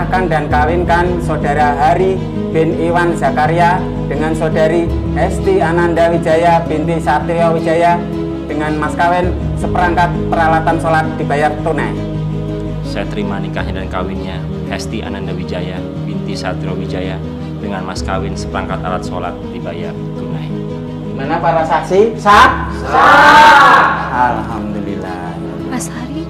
menyerahkan dan kawinkan Saudara Hari bin Iwan Zakaria dengan Saudari Hesti Ananda Wijaya binti Satrio Wijaya dengan mas kawin seperangkat peralatan sholat dibayar tunai. Saya terima nikahnya dan kawinnya Hesti Ananda Wijaya binti Satrio Wijaya dengan mas kawin seperangkat alat sholat dibayar tunai. Mana para saksi? Sah? Sah! Alhamdulillah. Mas Hari.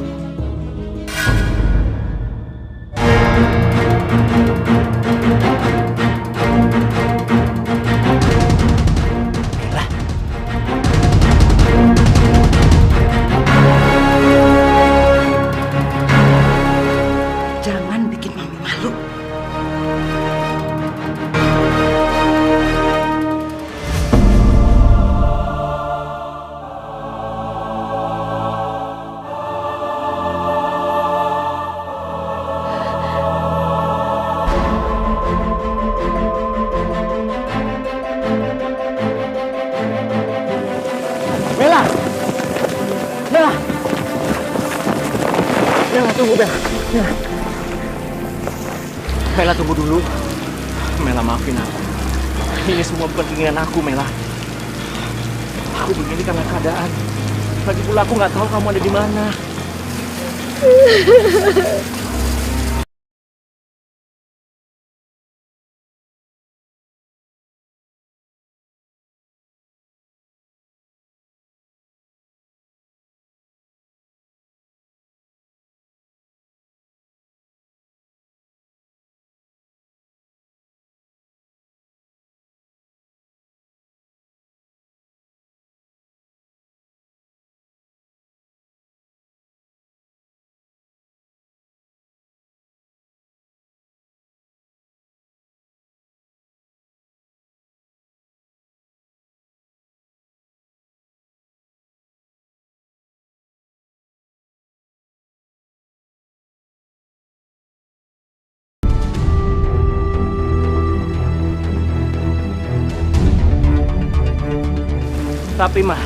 Jangan bikin mami malu. Bella! Bella! Bella, tunggu Bella. Bella. Mela, tunggu dulu. Mela, maafin aku. Ini semua bukan keinginan aku, Mela. Aku begini karena keadaan. Lagi pula aku nggak tahu kamu ada di mana. Tapi, Ma,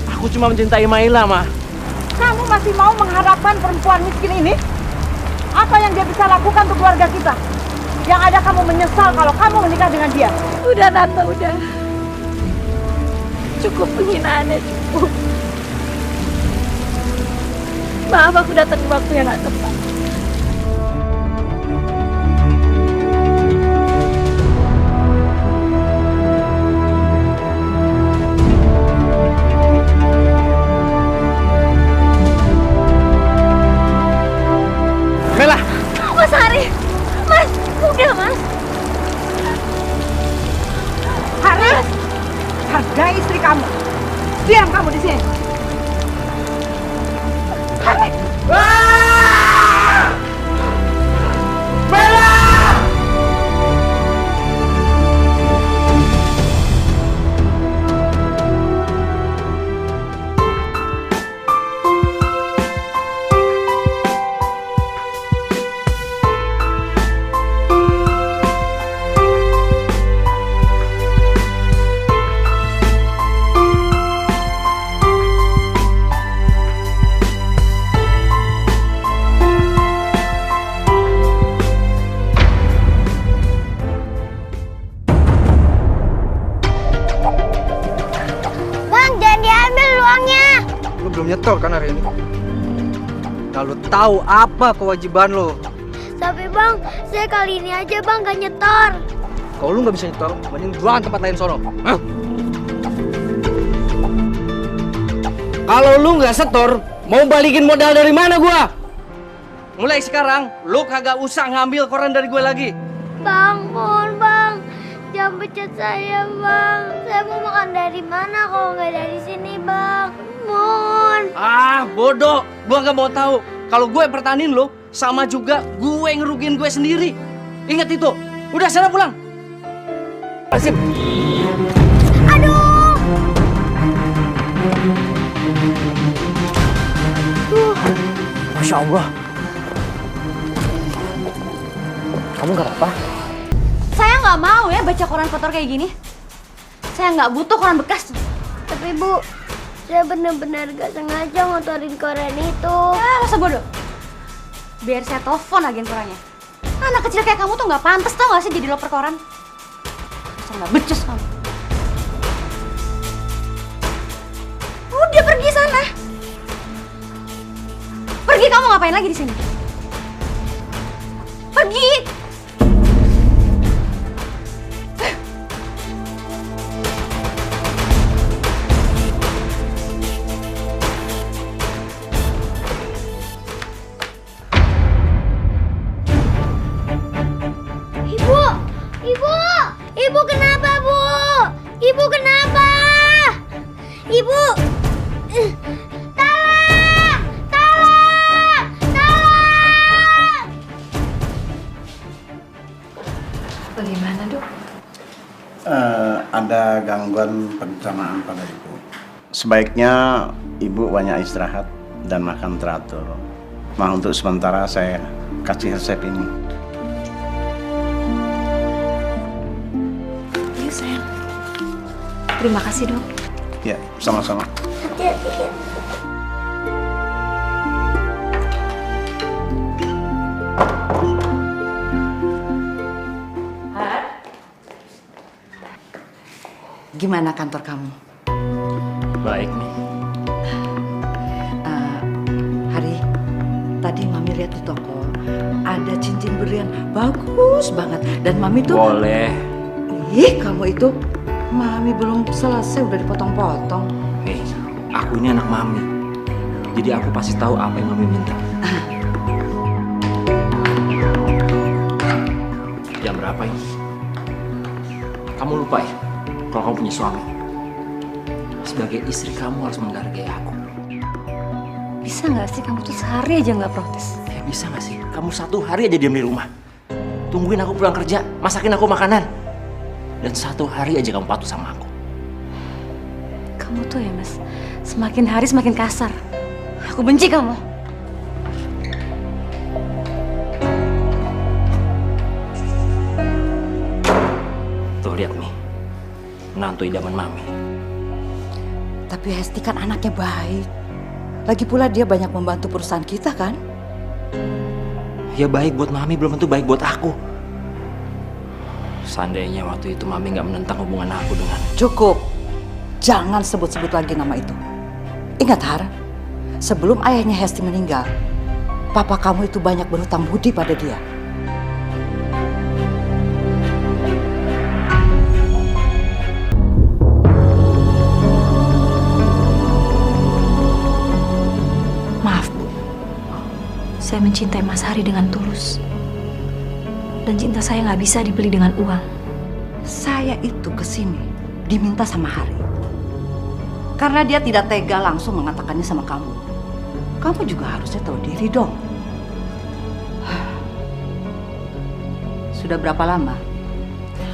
aku cuma mencintai Maila, Ma. Kamu masih mau mengharapkan perempuan miskin ini? Apa yang dia bisa lakukan untuk keluarga kita? Yang ada kamu menyesal kalau kamu menikah dengan dia. Udah Tante, udah. Cukup penghinaannya, cukup. Maaf aku datang di waktu yang gak tepat. Mela! Mas Hari! Mas! Udah, Mas! Haris, hargai istri kamu. Diam kamu di sini. Haris! Bang, jangan diambil uangnya. Lu belum nyetor kan hari ini? Nah, lu tahu apa kewajiban lu. Tapi bang, saya kali ini aja bang gak nyetor. Kalau lu nggak bisa nyetor, mending jualan tempat lain sono. Hah? Kalau lu nggak setor, mau balikin modal dari mana gua? Mulai sekarang, lu kagak usah ngambil koran dari gue lagi. Bang, mohon bang, jangan pecat saya bang. Saya mau makan dari mana kalau nggak dari sini bang? Mohon. Ah, bodoh. Gua nggak mau tahu. Kalau gue pertahanin lu, sama juga gue ngerugiin gue sendiri. Ingat itu. Udah, sana pulang. Asip. Aduh. Masya Allah. Kamu nggak apa-apa? Saya nggak mau ya baca koran kotor kayak gini. Saya nggak butuh koran bekas. Tapi bu, saya benar-benar gak sengaja ngotorin koran itu. Ah, masa bodoh. Biar saya telepon agen korannya. Anak kecil kayak kamu tuh nggak pantas tau gak sih jadi loper koran? Saya nggak becus kamu. Udah pergi sana. Pergi, kamu ngapain lagi di sini? Pergi. Ibu kenapa, Bu? Ibu kenapa? Ibu! Tolong! Tolong! Tolong! Bagaimana, Dok? Ada gangguan pencernaan pada ibu. Sebaiknya ibu banyak istirahat dan makan teratur. Untuk sementara saya kasih resep ini. Terima kasih, Dok. Ya, sama-sama. Hati-hati ya. Gimana kantor kamu? Baik nih. Hari tadi Mami lihat di toko ada cincin berlian bagus banget dan Mami tuh. Boleh. Ih, kamu itu. Mami belum selesai udah dipotong-potong. Nih, aku ini anak Mami. Jadi aku pasti tahu apa yang Mami minta. Jam berapa ini? Kamu lupa ya kalau kamu punya suami. Sebagai istri kamu harus menghargai aku. Bisa nggak sih kamu tuh sehari aja nggak protes? Ya bisa nggak sih? Kamu 1 hari aja diam di rumah. Tungguin aku pulang kerja, masakin aku makanan. Dan 1 hari aja kamu patuh sama aku. Kamu tuh ya, Mas, semakin hari semakin kasar. Aku benci kamu. Tuh lihat nih, menantu idaman Mami. Tapi Hesti kan anaknya baik. Lagi pula dia banyak membantu perusahaan kita kan? Ya baik buat Mami, belum tentu baik buat aku. Seandainya waktu itu Mami nggak menentang hubungan aku dengan... Cukup. Jangan sebut-sebut lagi nama itu. Ingat Har, sebelum ayahnya Hesti meninggal, papa kamu itu banyak berhutang budi pada dia. Maaf, Bu. Saya mencintai Mas Hari dengan tulus. Dan cinta saya nggak bisa dibeli dengan uang. Saya itu kesini diminta sama Hari. Karena dia tidak tega langsung mengatakannya sama kamu. Kamu juga harusnya tahu diri dong. Sudah berapa lama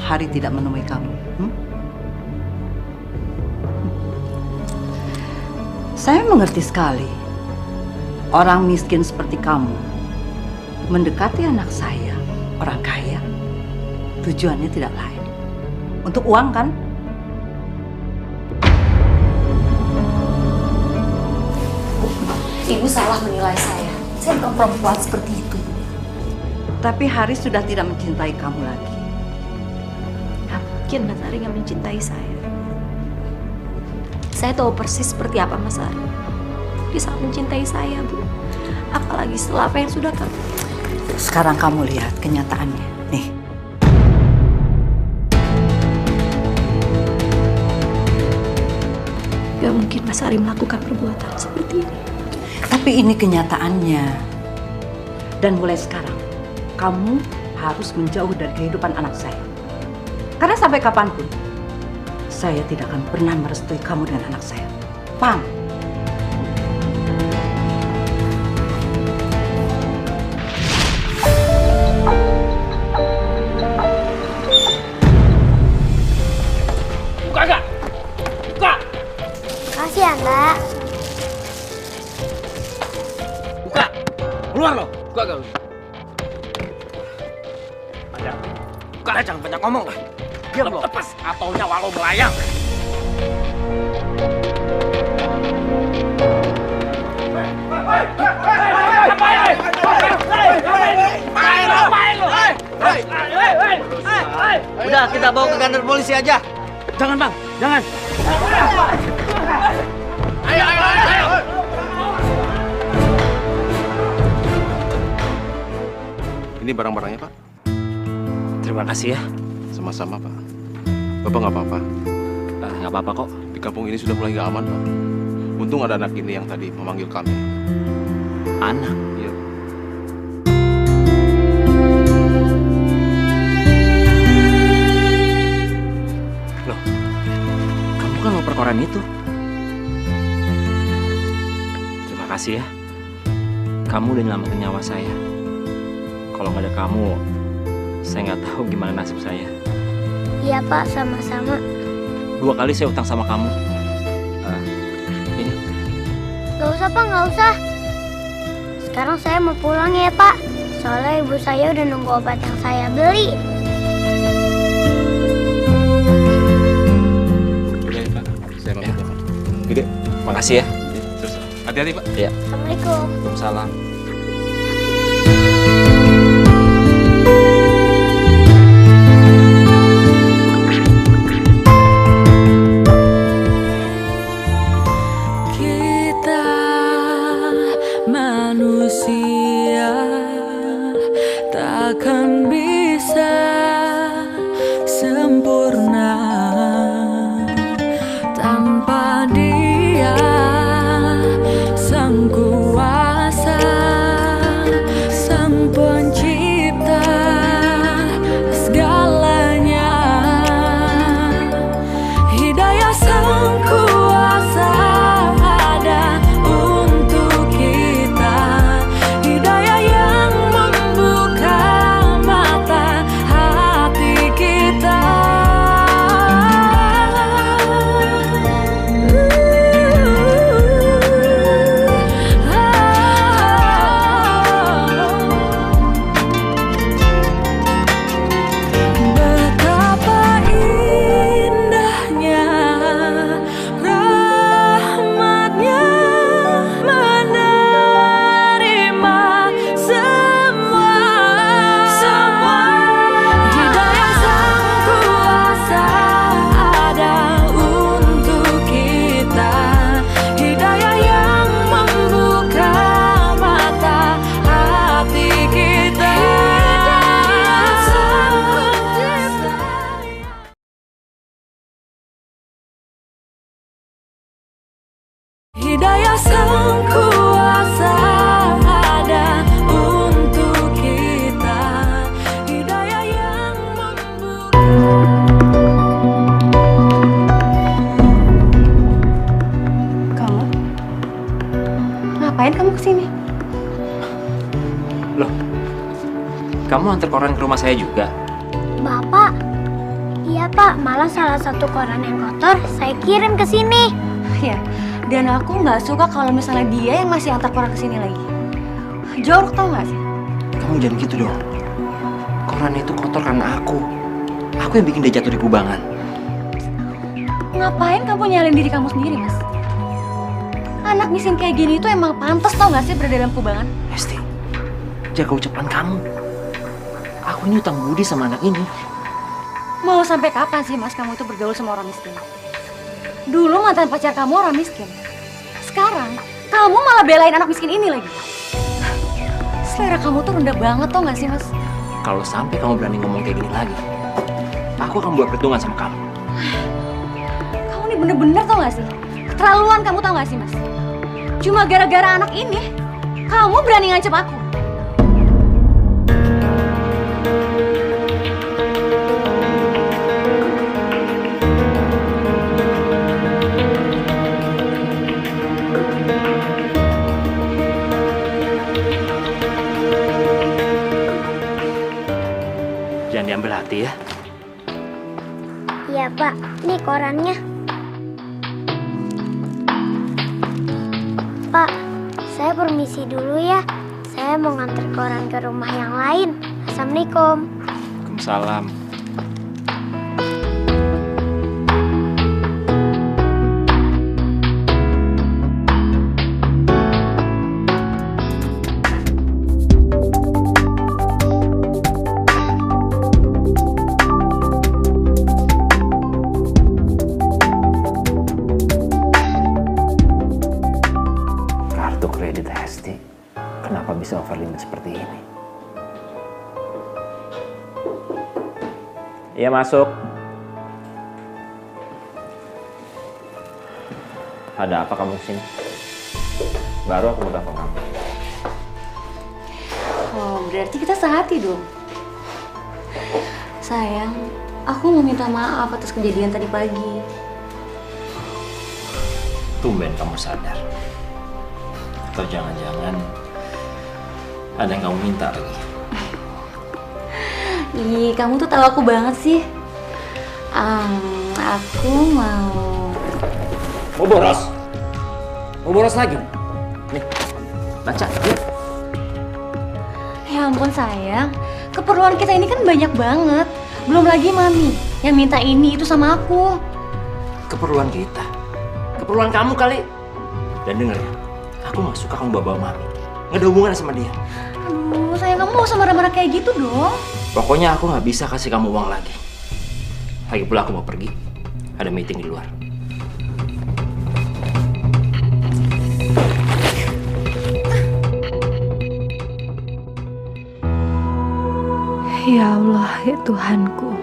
Hari tidak menemui kamu? Saya mengerti sekali. Orang miskin seperti kamu mendekati anak saya, orang kaya, tujuannya tidak lain. Untuk uang kan? Ibu salah menilai saya. Saya bukan perempuan seperti itu. Tapi Haris sudah tidak mencintai kamu lagi. Gak mungkin Mas Hari gak mencintai saya. Saya tahu persis seperti apa Mas Hari. Dia sangat mencintai saya, Bu. Apalagi setelah apa yang sudah kamu... Sekarang kamu lihat kenyataannya. Nih. Gak mungkin Mas Hari melakukan perbuatan seperti ini. Tapi ini kenyataannya. Dan mulai sekarang, kamu harus menjauh dari kehidupan anak saya. Karena sampai kapanpun, saya tidak akan pernah merestui kamu dengan anak saya. Paham? Buka gak? Buka! Makasih ya, Mbak. Buka! Keluar lo! Buka gak? Ada. Buka, jangan banyak ngomong. Diam lo. Lepas atau nyawa lo melayang. Ngapain lo? Kita bawa ke kantor polisi aja. Jangan bang, jangan. Ayo. Ini barang-barangnya, Pak. Terima kasih ya. Sama-sama, Pak. Bapak nggak apa-apa. Nggak apa-apa kok. Di kampung ini sudah mulai nggak aman, Pak. Untung ada anak ini yang tadi memanggil kami. Anak? Iya. Loh, kamu kan mau perkoran itu. Terima kasih ya. Kamu udah nyelamatin nyawa saya. Kalau nggak ada kamu, saya nggak tahu gimana nasib saya. Iya Pak, sama-sama. 2 kali saya utang sama kamu. Ini. Gak usah Pak, gak usah. Sekarang saya mau pulang ya Pak. Soalnya ibu saya udah nunggu obat yang saya beli. Udah ya, Pak. Saya pamit, Pak. Gede. Makasih ya. Terus, hati-hati, Pak. Iya. Assalamualaikum. Waalaikumsalam. Manusia takkan bisa sempurna tanpa Dia, Sang Kuasa, Sang Pencipta segalanya. Hidayah Sang Kuasa ada untuk kita, hidayah yang membuka mata hati kita. Betapa indahnya rahmatnya menerima semua. Hidayah Sang Kuasa ada untuk kita, hidayah yang membuka mata hati kita. Hidayah Sang Kuasa ada untuk kita, hidayah yang membuka. Kamu? Ngapain kamu kesini? Loh, kamu antar koran ke rumah saya juga? Bapak? Iya Pak, malah salah satu koran yang kotor saya kirim ke sini. Ya, dan aku nggak suka kalau misalnya dia yang masih antar koran ke sini lagi. Jorok tau nggak sih? Kamu jangan gitu dong. Koran itu kotor karena aku. Aku yang bikin dia jatuh di kubangan. Ngapain kamu nyalain diri kamu sendiri, Mas? Anak miskin kayak gini itu emang pantas tau nggak sih berada dalam kubangan? Hesti, jaga ucapan kamu. Aku ini utang budi sama anak ini. Mau sampai kapan sih, Mas, kamu itu bergaul sama orang miskin? Dulu mantan pacar kamu orang miskin. Sekarang, kamu malah belain anak miskin ini lagi. Selera kamu tuh rendah banget tau gak sih, Mas? Kalau sampai kamu berani ngomong kayak gini lagi, aku akan buat perhitungan sama kamu. Kamu nih bener-bener tau gak sih? Keterlaluan kamu tau gak sih, Mas? Cuma gara-gara anak ini, kamu berani ngancam aku. Jangan diambil hati ya. Iya Pak, nih korannya. Pak, saya permisi dulu ya. Saya mau nganter koran ke rumah yang lain. Assalamualaikum. Waalaikumsalam. Iya, masuk. Ada apa kamu kesini? Baru aku mau telepon kamu. Oh, berarti kita sehati dong. Sayang, aku mau minta maaf atas kejadian tadi pagi. Tumben kamu sadar. Atau jangan-jangan ada yang kamu minta lagi. Ih, kamu tuh tahu aku banget sih. Aku mau... Mau boros? Mau boros lagi? Nih, baca, lihat. Ya ampun sayang, keperluan kita ini kan banyak banget. Belum lagi mami yang minta ini itu sama aku. Keperluan kita? Keperluan kamu kali? Dan denger ya, aku gak suka kamu bawa mami. Gak ada hubungan sama dia. Aduh sayang, kamu gak usah marah-marah kayak gitu dong. Pokoknya aku gak bisa kasih kamu uang lagi. Lagi pula aku mau pergi. Ada meeting di luar. Ya Allah, ya Tuhanku,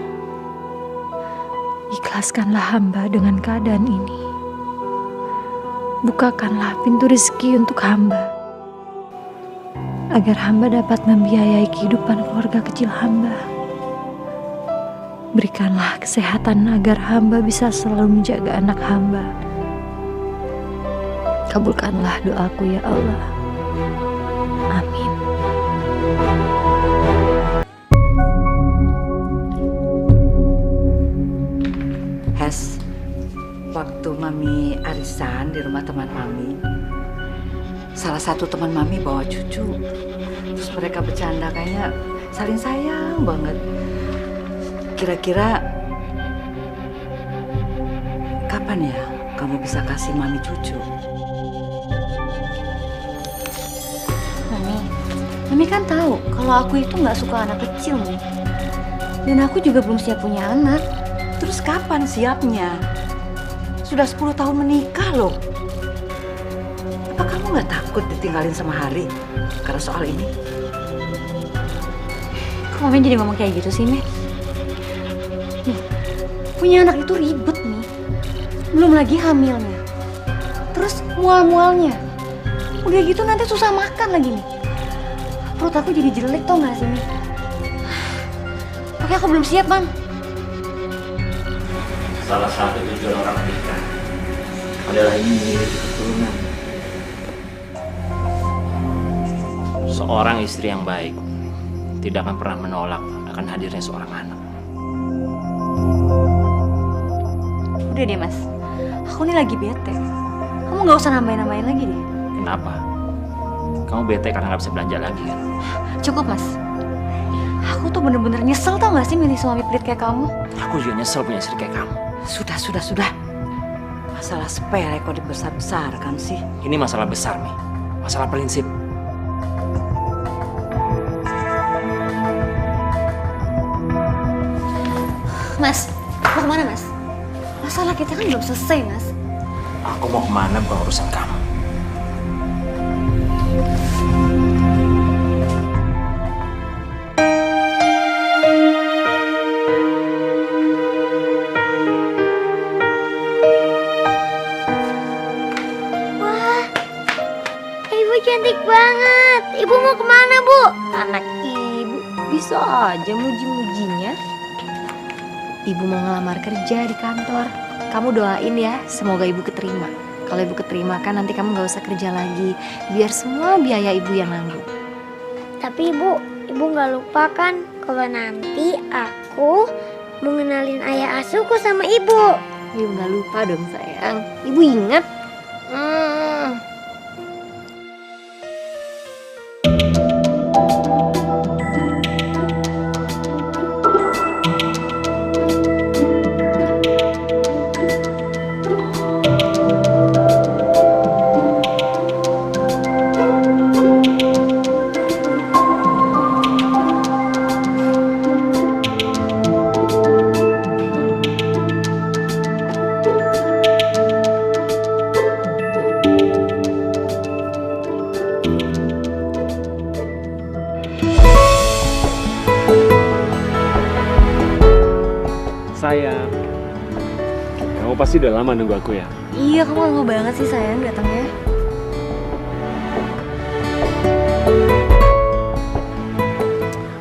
ikhlaskanlah hamba dengan keadaan ini. Bukakanlah pintu rezeki untuk hamba, agar hamba dapat membiayai kehidupan keluarga kecil hamba. Berikanlah kesehatan agar hamba bisa selalu menjaga anak hamba. Kabulkanlah doaku ya Allah. Amin. Hes, waktu Mami arisan di rumah teman Mami, salah satu teman Mami bawa cucu. Terus mereka bercanda kayaknya saling sayang banget. Kira-kira kapan ya kamu bisa kasih Mami cucu? Mami kan tahu kalau aku itu nggak suka anak kecil nih. Dan aku juga belum siap punya anak. Terus kapan siapnya? Sudah 10 tahun menikah loh. Apa kamu nggak takut ditinggalin sama Hari karena soal ini? Kok Mami jadi ngomong kayak gitu sih, Mi? Nih, punya anak itu ribet nih. Belum lagi hamilnya. Terus mual-mualnya. Udah gitu nanti susah makan lagi nih. Perut aku jadi jelek tau gak sih, Mi? Oke, aku belum siap, Mam. Salah satu tujuan orang menikah adalah ingin memiliki keturunan. Seorang istri yang baik tidak akan pernah menolak akan hadirnya seorang anak. Udah deh, Mas. Aku nih lagi bete. Kamu gak usah nambahin-nambahin lagi deh. Kenapa? Kamu bete karena gak bisa belanja lagi kan? Cukup, Mas. Aku tuh bener-bener nyesel tau gak sih milih suami pelit kayak kamu? Aku juga nyesel punya istri kayak kamu. Sudah. Masalah sepele kok dibesar-besarkan sih. Ini masalah besar, Mi. Masalah prinsip. Mas, mau kemana, Mas? Masalah kita kan belum selesai, Mas. Aku mau kemana bukan urusan kamu. Cantik banget. Ibu mau kemana, Bu? Anak ibu bisa aja muji-mujinya. Ibu mau ngelamar kerja di kantor. Kamu doain ya, semoga ibu keterima. Kalau ibu keterima kan nanti kamu gak usah kerja lagi. Biar semua biaya ibu yang nanggung. Tapi ibu gak lupa kan kalau nanti aku mau ngenalin ayah asuhku sama ibu. Ibu gak lupa dong sayang. Ibu ingat. sayang. Kamu pasti udah lama nunggu aku ya? Iya, kamu lama banget sih sayang datangnya.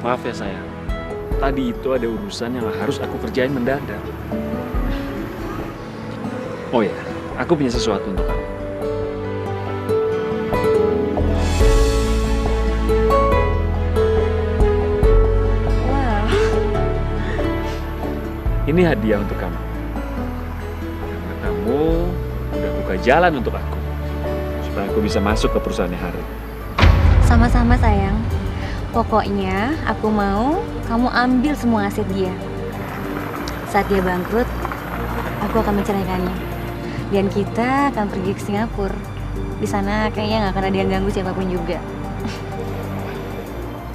Maaf ya sayang, tadi itu ada urusan yang harus aku kerjain mendadak. Oh ya, aku punya sesuatu untuk kamu. Wow. Ini hadiah untuk kamu. Karena kamu udah buka jalan untuk aku. Supaya aku bisa masuk ke perusahaannya Hari. Sama-sama sayang. Pokoknya aku mau kamu ambil semua aset dia. Saat dia bangkrut, aku akan menceraikannya. Dan kita akan pergi ke Singapura. Di sana kayaknya nggak akan ada yang ganggu siapapun juga.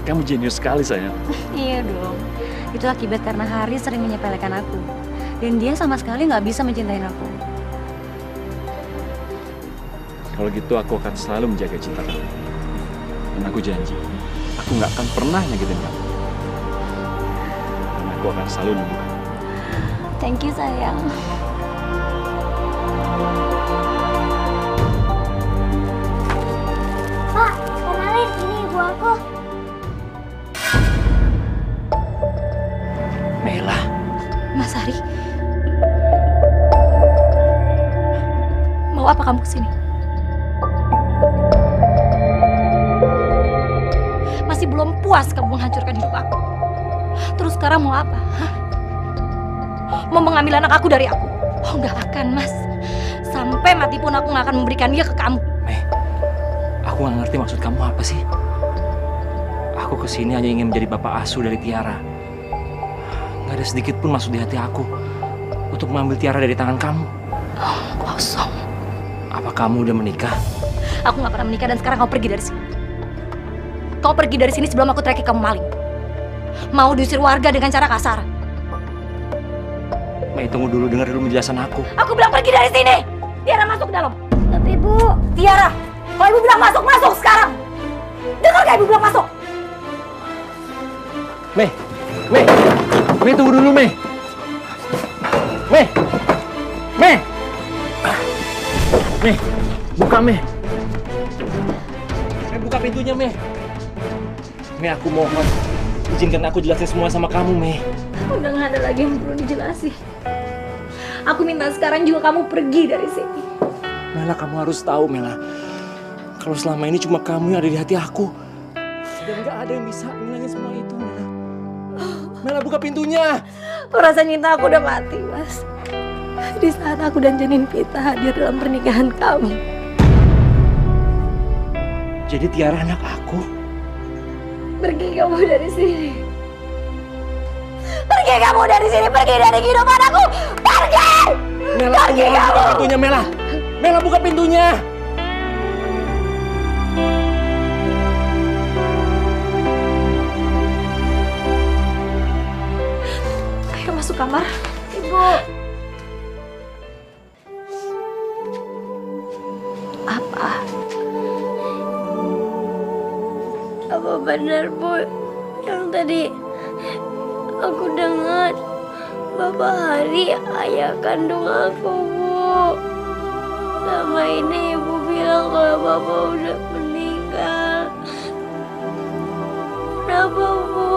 Kamu jenius sekali sayang. Iya dong. Itu akibat karena Haris sering menyepelekan aku. Dan dia sama sekali nggak bisa mencintai aku. Kalau gitu aku akan selalu menjaga cinta kamu. Dan aku janji, aku nggak akan pernah nyakitin kamu. Dan aku akan selalu nunggu kamu. Thank you sayang. Pak, kenalin ini ibu aku. Mela. Mas Hari. Mau apa kamu kesini? Masih belum puas kamu menghancurkan hidup aku. Terus sekarang mau apa? Hah? Mau mengambil anak aku dari aku? Oh, nggak akan, Mas. Sampai mati pun aku nggak akan memberikan dia ke kamu. Aku nggak ngerti maksud kamu apa sih? Aku kesini hanya ingin menjadi bapak asuh dari Tiara. Nggak ada sedikit pun maksud di hati aku untuk mengambil Tiara dari tangan kamu. Oh, kosong. Apa kamu udah menikah? Aku nggak pernah menikah dan sekarang kau pergi dari sini. Kau pergi dari sini sebelum aku teriaki kamu maling. Mau diusir warga dengan cara kasar. Mei, tunggu dulu, dengar dulu penjelasan aku. Aku bilang pergi dari sini. Tiara masuk ke dalam. Tapi Bu, Tiara, kalau ibu bilang masuk, masuk sekarang. Dengar gak ibu bilang masuk? Mei, tunggu dulu Mei. Mei, buka Mei. Buka pintunya Mei. Mei, aku mohon, izinkan aku jelasin semua sama kamu Mei. Udah gak ada lagi yang perlu dijelasin. Aku minta sekarang juga kamu pergi dari sini. Mela, kamu harus tahu Mela, kalau selama ini cuma kamu yang ada di hati aku. Dan gak ada yang bisa ngilangin semua itu Mela. Mela, buka pintunya. Rasa cinta aku udah mati, Mas. Di saat aku dan Janin Pita hadir dalam pernikahan kamu. Jadi Tiara anak aku? Pergi kamu dari sini. Pergi kamu dari sini, pergi dari kehidupan aku. Pergi! Mela, pergi buka kamu. pintunya Mela. Mela, buka pintunya. Ayo masuk kamar. Ibu. Apa? Apa benar Bu yang tadi aku dengar Bapak Hari ayah kandung aku, Bu. Selama ini Ibu bilang kalau Bapak udah meninggal. Kenapa, Bu?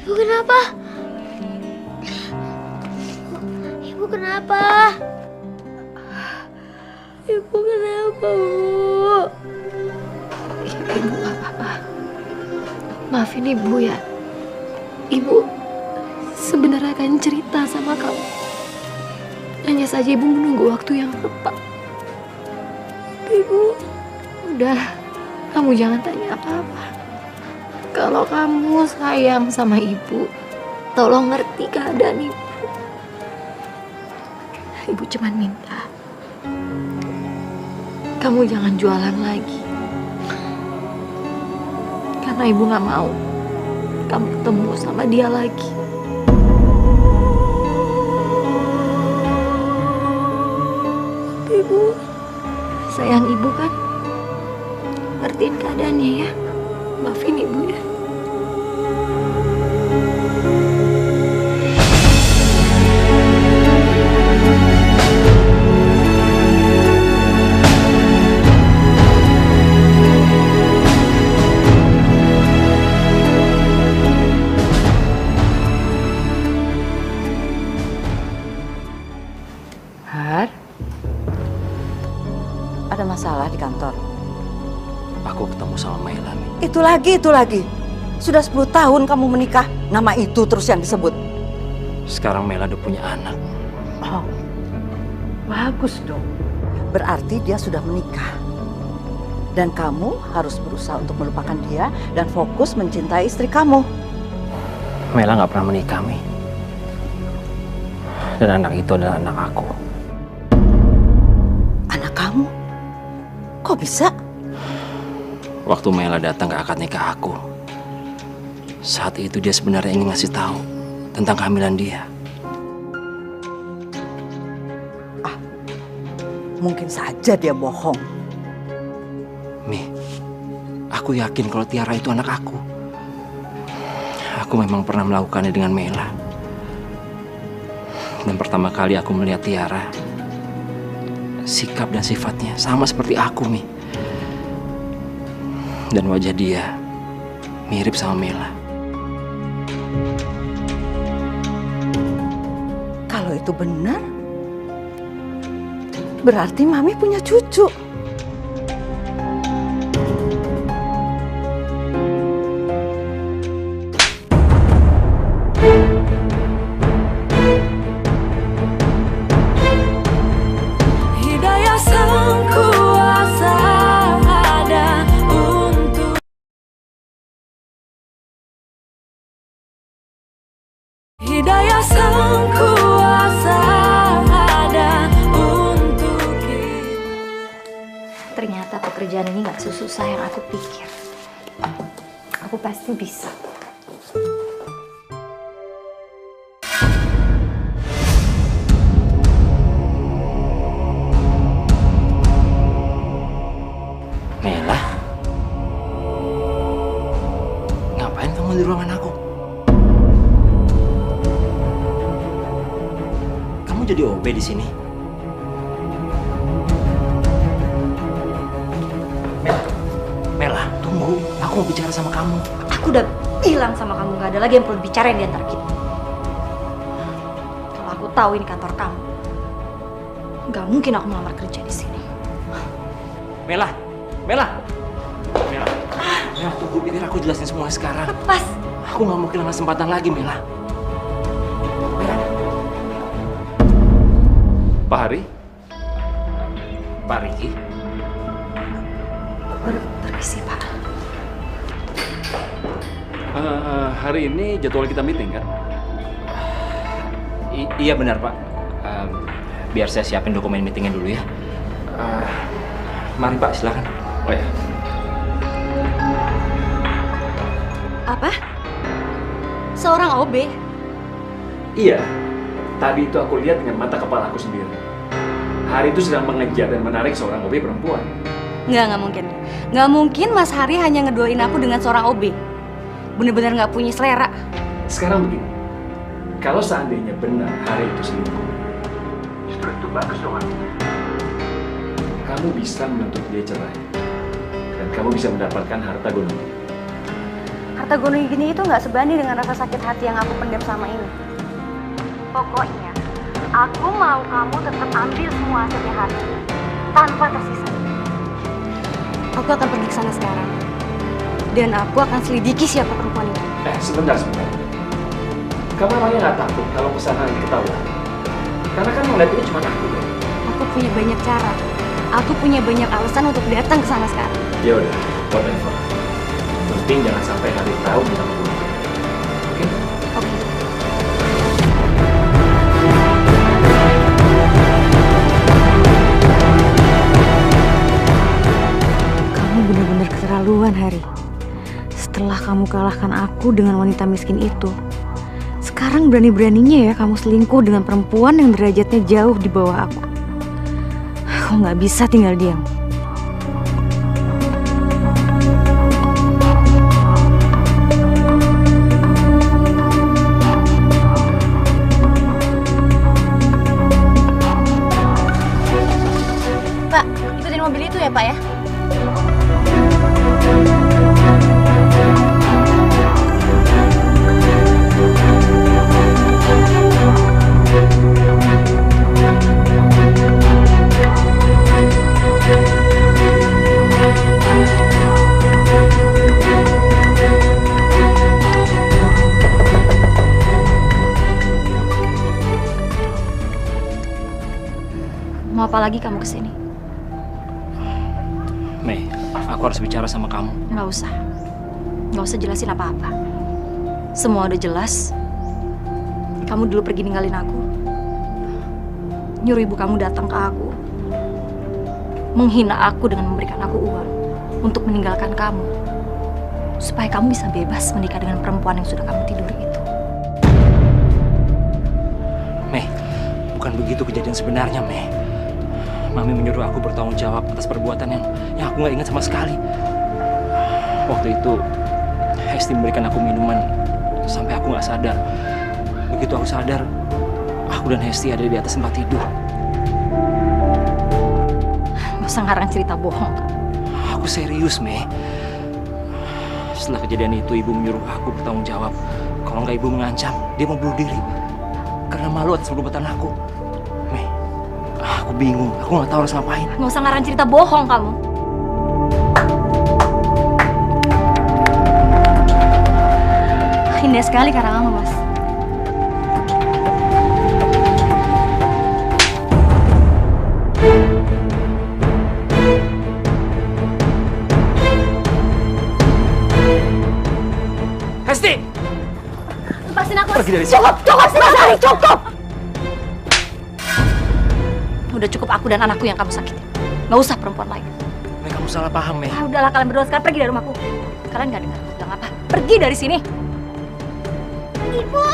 Ibu kenapa? Ibu kenapa? Ibu kenapa, Bu? Ibu gak apa-apa. Maafin Ibu ya. Ibu sebenarnya akan cerita sama kamu. Hanya saja Ibu menunggu waktu yang tepat. Ibu, udah, kamu jangan tanya apa-apa. Kalau kamu sayang sama Ibu, tolong ngerti keadaan Ibu. Ibu cuma minta kamu jangan jualan lagi. Karena Ibu gak mau kamu ketemu sama dia lagi. Ibu sayang Ibu kan? Ngertiin keadaannya ya. Maafin Ibu ya. Har, ada masalah di kantor? Aku ketemu sama Maila, Mi. Itu lagi. Sudah 10 tahun kamu menikah, nama itu terus yang disebut. Sekarang Maila udah punya anak. Oh, bagus dong. Berarti dia sudah menikah. Dan kamu harus berusaha untuk melupakan dia dan fokus mencintai istri kamu. Maila nggak pernah menikah, Mi. Dan anak itu adalah anak aku. Anak kamu? Kok bisa? Waktu Maila datang ke akad nikah aku, saat itu dia sebenarnya ingin ngasih tahu tentang kehamilan dia. Mungkin saja dia bohong. Mi, aku yakin kalau Tiara itu anak aku. Aku memang pernah melakukannya dengan Maila. Dan pertama kali aku melihat Tiara, sikap dan sifatnya sama seperti aku, Mi. Dan wajah dia mirip sama Maila. Kalau itu benar, berarti Mami punya cucu. Hidayah Sang Kuasa ada untuk Hidayah Sang Kuasa ada untuk kita. Ternyata pekerjaan ini gak sesusah yang aku pikir. Aku pasti bisa. Maila, ngapain kamu di ruangan aku? Kamu jadi OB di sini? Mela, tunggu. Aku mau bicara sama kamu. Aku udah bilang sama kamu gak ada lagi yang perlu dibicarain di antara kita. Kalau aku tahu ini kantor kamu, gak mungkin aku melamar kerja di sini. Mela, tunggu, biar aku jelasin semua sekarang. Lepas. Aku nggak mau kehilangan kesempatan lagi, Mela. Pak Hari? Pak Riki? Permisi, Pak. Hari ini jadwal kita meeting kan? Iya benar, Pak. Biar saya siapin dokumen meetingnya dulu ya. Mari Pak, silakan. Oh ya. Apa? Seorang OB? Iya, tadi itu aku lihat dengan mata kepala aku sendiri. Hari itu sedang mengejar dan menarik seorang OB perempuan. Nggak mungkin. Nggak mungkin Mas Hari hanya ngedoain aku dengan seorang OB. Bener-bener nggak punya selera. Sekarang begini, kalau seandainya benar Hari itu selingkuh, justru itu bagus dong artinya. Kamu bisa menuntut dia cerai, dan kamu bisa mendapatkan harta gonogini. Harta gonogini itu nggak sebanding dengan rasa sakit hati yang aku pendam sama ini. Pokoknya, aku mau kamu tetap ambil semua hasilnya Hari, tanpa tersisa. Aku akan pergi ke sana sekarang. Dan aku akan selidiki siapa perempuan itu. Sebentar. Kamu emangnya nggak takut kalau kesana nanti ketahuan? Karena kan ngeliat ini cuma aku deh. Aku punya banyak cara. Aku punya banyak alasan untuk datang ke sana sekarang. Ya udah, whatever. Penting jangan sampai Hari tahu tentang aku. Oke? Oke. Kamu benar-benar keterlaluan, Hari. Setelah kamu kalahkan aku dengan wanita miskin itu, sekarang berani-beraninya ya kamu selingkuh dengan perempuan yang derajatnya jauh di bawah aku. Aku nggak bisa tinggal diam. apa lagi kamu kesini? Mei, aku harus bicara sama kamu. Nggak usah jelasin apa-apa. Semua udah jelas. Kamu dulu pergi ninggalin aku. Nyuruh ibu kamu datang ke aku. Menghina aku dengan memberikan aku uang untuk meninggalkan kamu. Supaya kamu bisa bebas menikah dengan perempuan yang sudah kamu tiduri itu. Mei, bukan begitu kejadian sebenarnya, Mei. Mami menyuruh aku bertanggung jawab atas perbuatan yang aku nggak ingat sama sekali. Waktu itu, Hesti memberikan aku minuman sampai aku nggak sadar. Begitu aku sadar, aku dan Hesti ada di atas tempat tidur. Gak usah ngarang cerita bohong. Aku serius, Mei. Setelah kejadian itu, ibu menyuruh aku bertanggung jawab. Kalau nggak ibu mengancam, dia mau bunuh diri. Karena malu atas perbuatan aku. Mei, aku bingung. Aku nggak tahu harus ngapain. Gak usah ngarang cerita bohong kamu. Indah sekali karang kamu, Mas. Hesti! Lepasin aku. Pergi dari sini. Cukup, Sari, cukup! Udah cukup aku dan anakku yang kamu sakitin. Gak usah perempuan lain. Mei, kamu salah paham, Mei. Udahlah, kalian berdua sekarang pergi dari rumahku. Kalian gak dengar aku bilang apa? Pergi dari sini. Ibu!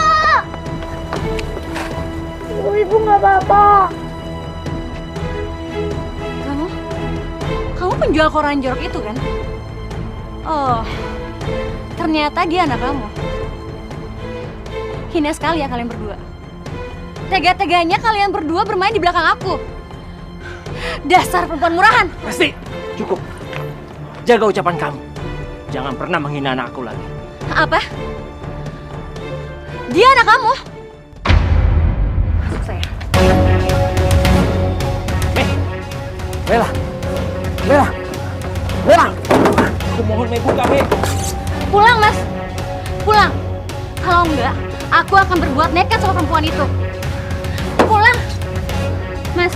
Ibu nggak apa-apa. Kamu penjual koran jorok itu kan? Oh, ternyata dia anak kamu. Hina sekali ya kalian berdua. Tega-teganya kalian berdua bermain di belakang aku. Dasar perempuan murahan. Hesti, cukup. Jaga ucapan kamu. Jangan pernah menghina anakku lagi. Apa? Dia anak kamu? Masuk saya. Bella! Bella! Bella! Aku mohon, Mei, buka, Mei. Pulang, Mas. Pulang. Kalau enggak, aku akan berbuat nekat sama perempuan itu. Pulang. Mas,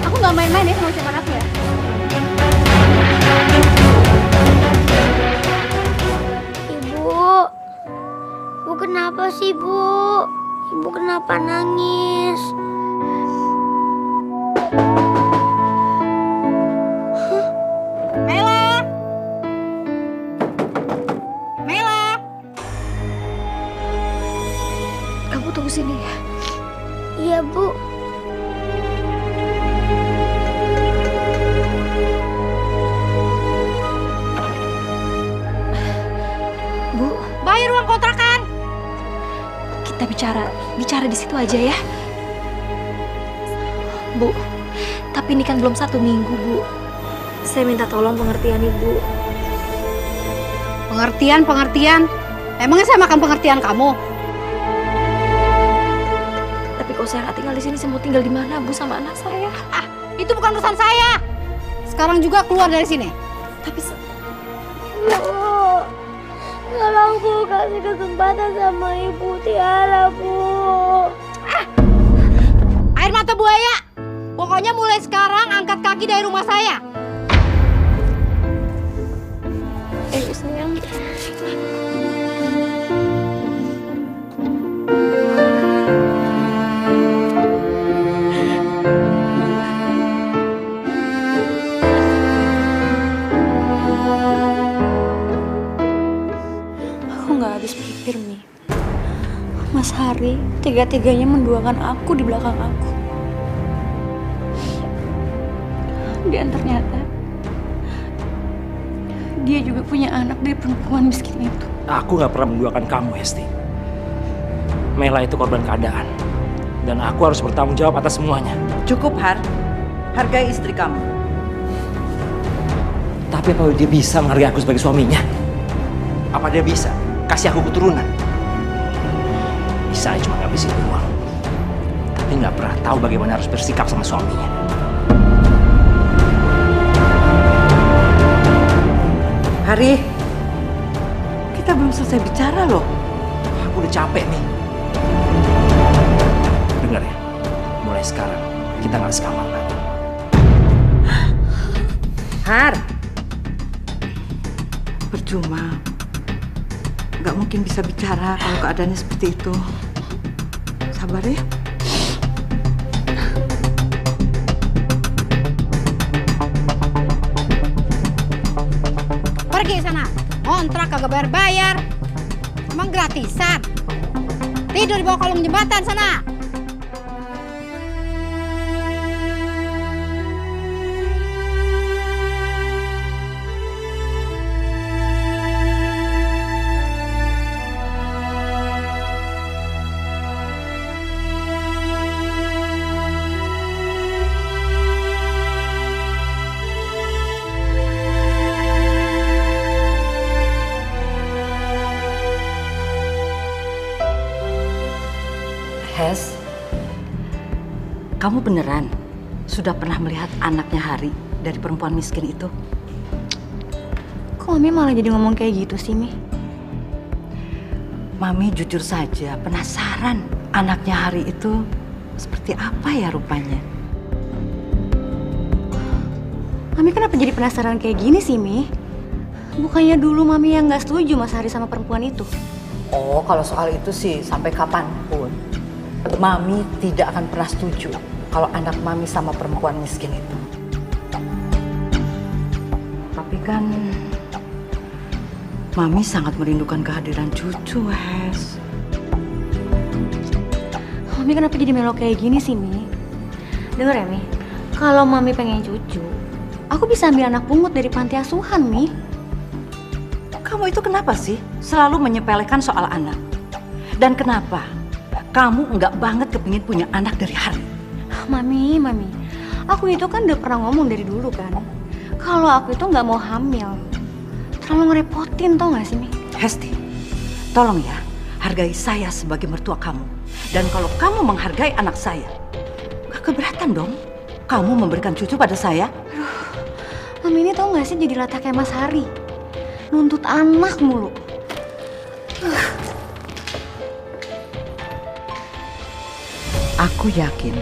aku nggak main-main ya sama ucapan aku ya. Ibu kenapa sih, Bu? Ibu kenapa nangis? Mela! Kamu tunggu sini ya. Iya, Bu. Bu, Bayar uang kontrakan. kita bicara di situ aja ya. Bu, tapi ini kan belum 1 minggu, Bu. Saya minta tolong pengertian Ibu. Pengertian? Emangnya saya makan pengertian kamu? Tapi kalau saya nggak tinggal di sini, saya mau tinggal di mana, Bu, sama anak saya? Ah, itu bukan urusan saya. Sekarang juga keluar dari sini. Tapi Bu, tolong Bu kasih kesempatan sama Ibu Tiara, Bu. Air mata buaya. Pokoknya mulai sekarang angkat kaki dari rumah saya. Sayang. Aku nggak habis pikir, Mi. Mas Hari tega-teganya menduakan aku di belakang aku. Dan ternyata dia juga punya anak dari perempuan miskin itu. Aku nggak pernah menduakan kamu, Hesti. Mela itu korban keadaan. Dan aku harus bertanggung jawab atas semuanya. Cukup, Har. Hargai istri kamu. Tapi apa dia bisa menghargai aku sebagai suaminya? Apa dia bisa kasih aku keturunan? Bisa cuma ngabisin uang. Tapi nggak pernah tahu bagaimana harus bersikap sama suaminya. Hari, kita belum selesai bicara loh. Aku udah capek nih. Dengar ya, mulai sekarang kita nggak sekamar lagi. Har. Percuma. Nggak mungkin bisa bicara kalau keadaannya seperti itu. Sabar ya. Pergi sana. Kontrak kagak bayar-bayar. Emang gratisan. Tidur di bawah kolong jembatan sana. Hes, kamu beneran sudah pernah melihat anaknya Hari dari perempuan miskin itu? Kok Mami malah jadi ngomong kayak gitu sih, Mi? Mami jujur saja penasaran anaknya Hari itu seperti apa ya rupanya. Mami kenapa jadi penasaran kayak gini sih, Mi? Bukannya dulu Mami yang nggak setuju Mas Hari sama perempuan itu? Oh, kalau soal itu sih sampai kapanpun Mami tidak akan pernah setuju kalau anak Mami sama perempuan miskin itu. Tapi kan Mami sangat merindukan kehadiran cucu, Hes. Mami kenapa jadi melo kayak gini sih, Mi? Dengar ya, Mi. Kalau Mami pengen cucu, aku bisa ambil anak pungut dari panti asuhan, Mi. Kamu itu kenapa sih selalu menyepelekan soal anak? Dan kenapa kamu enggak banget kepingin punya anak dari Hari? Mami, aku itu kan udah pernah ngomong dari dulu kan. Kalau aku itu nggak mau hamil. Terlalu ngerepotin, tau gak sih, Mi? Hesti, tolong ya, hargai saya sebagai mertua kamu. Dan kalau kamu menghargai anak saya, gak keberatan dong kamu memberikan cucu pada saya. Aduh, Mami ini tau gak sih jadi lataknya Mas Hari? Nuntut anak mulu. Aku yakin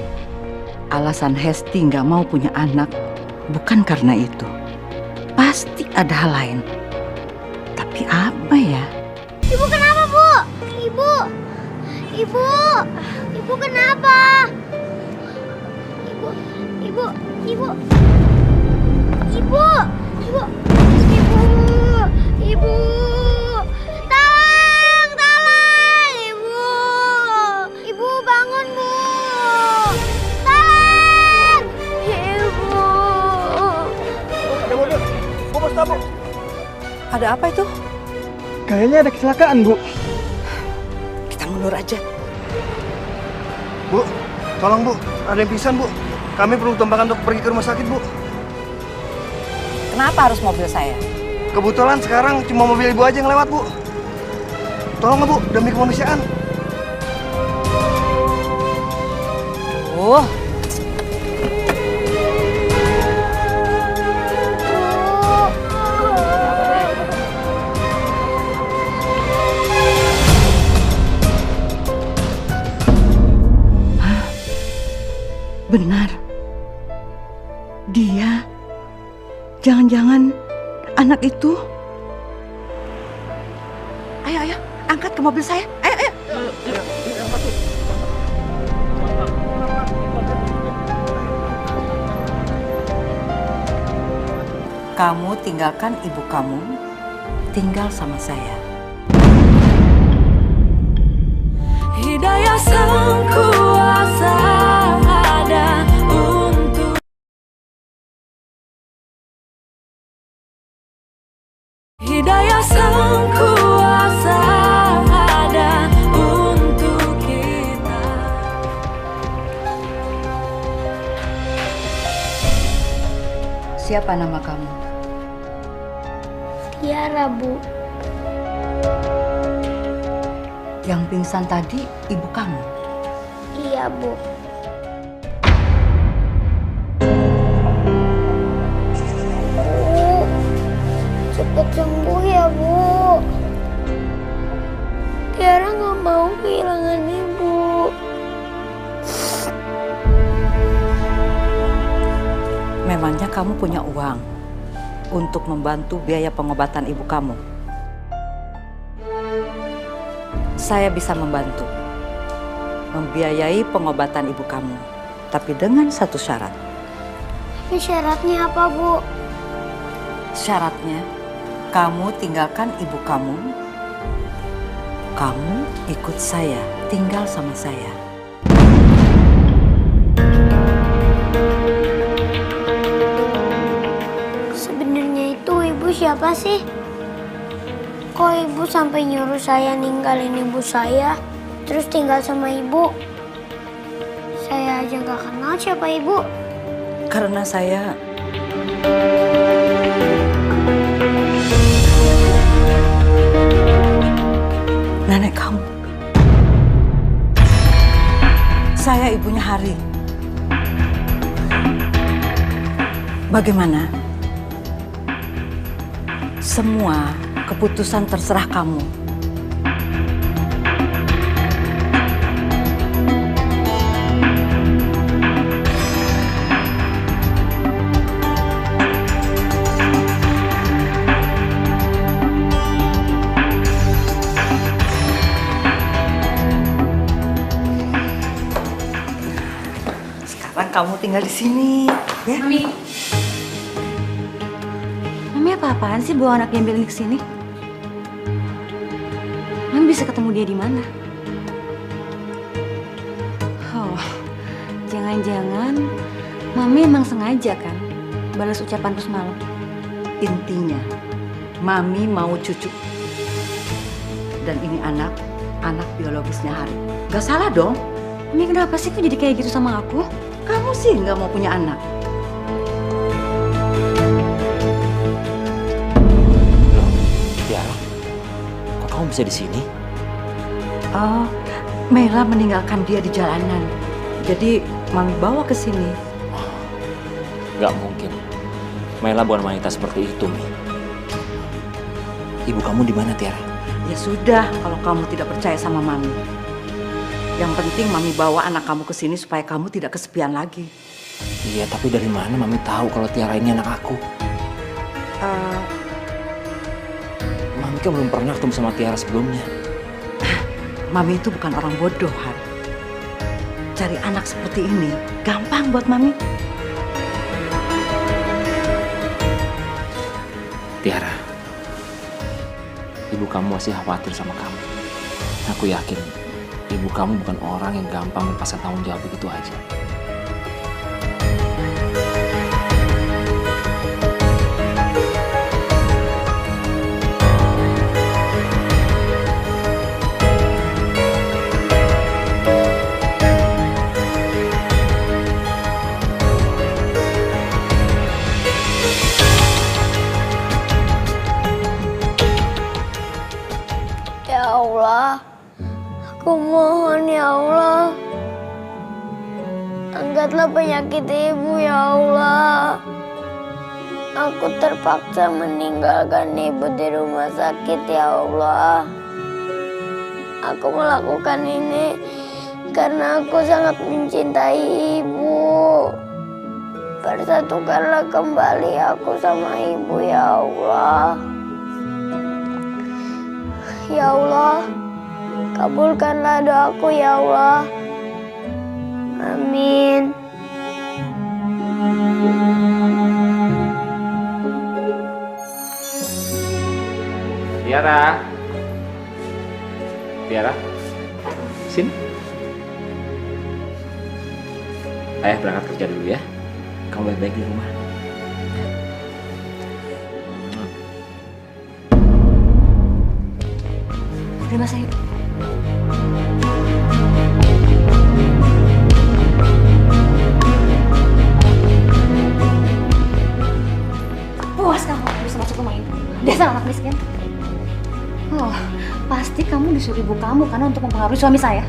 alasan Hesti nggak mau punya anak bukan karena itu. Pasti ada hal lain. Tapi apa ya? Ibu kenapa, Bu? Ibu kenapa? Ibu. Tolong, Ibu. Ibu bangun, Bu. Tolong, Ibu. Ada mobil, Bu, bos tamu. Ada apa itu? Kayaknya ada kecelakaan, Bu. Kita mundur aja. Bu, tolong, Bu. Ada yang pingsan, Bu. Kami perlu tembakan untuk pergi ke rumah sakit, Bu. Kenapa harus mobil saya? Kebetulan sekarang cuma mobil Ibu aja yang lewat, Bu. Tolong, Bu, demi kemanusiaan. Oh. Benar. Dia. Jangan-jangan anak itu. Ayo, angkat ke mobil saya. Ayo. Kamu tinggalkan ibu kamu, tinggal sama saya. Hidayah sang kuasa ada untuk Hidayah sang kuasa ada untuk kita. Siapa nama kamu? Tiara, Bu. Yang pingsan tadi ibu kamu? Iya, Bu. Bu, cepet sembuh ya, Bu. Tiara nggak mau kehilangan Ibu. Memangnya kamu punya uang untuk membantu biaya pengobatan ibu kamu. Saya bisa membantu membiayai pengobatan ibu kamu, tapi dengan satu syarat. Tapi syaratnya apa, Bu? Syaratnya, kamu tinggalkan ibu kamu ikut saya, tinggal sama saya. Sebenarnya itu ibu siapa sih? Kok ibu sampai nyuruh saya ninggalin ibu saya, terus tinggal sama ibu? Saya aja gak kenal siapa ibu. Karena saya nenek kamu. Saya ibunya Hari. Bagaimana? Semua keputusan terserah kamu. Kamu tinggal di sini, ya? Mami apa-apaan sih bawa anak gembel ini ke sini? Mami bisa ketemu dia di mana? Oh, jangan-jangan Mami emang sengaja kan balas ucapanku semalam. Intinya, Mami mau cucu. Dan ini anak biologisnya Hari. Gak salah dong. Mami kenapa sih kok jadi kayak gitu sama aku? Kamu sih nggak mau punya anak. Loh, Tiara, kok kamu bisa di sini? Oh, Mela meninggalkan dia di jalanan. Jadi Mami bawa ke sini. Gak mungkin. Mela bukan wanita seperti itu, Mi. Ibu kamu di mana, Tiara? Ya sudah, kalau kamu tidak percaya sama Mami. Yang penting Mami bawa anak kamu ke sini supaya kamu tidak kesepian lagi. Iya, tapi dari mana Mami tahu kalau Tiara ini anak aku? Mami kan belum pernah ketemu sama Tiara sebelumnya. Mami itu bukan orang bodoh, Han. Cari anak seperti ini gampang buat Mami. Tiara, ibu kamu masih khawatir sama kamu. Aku yakin ibu kamu bukan orang yang gampang melepaskan tanggung jawab begitu aja. Ya Allah, aku mohon ya Allah, angkatlah penyakit ibu ya Allah. Aku terpaksa meninggalkan ibu di rumah sakit ya Allah. Aku melakukan ini karena aku sangat mencintai ibu. Persatukanlah kembali aku sama ibu ya Allah. Ya Allah, kabulkanlah doaku ya Allah. Amin. Tiara. Tiara. Sini. Ayah berangkat kerja dulu ya. Kamu baik-baik di rumah. Terima kasih. Puas kamu bisa masuk rumah ini. Dasar anak miskin. Oh, pasti kamu disuruh ibu kamu karena untuk mempengaruhi suami saya.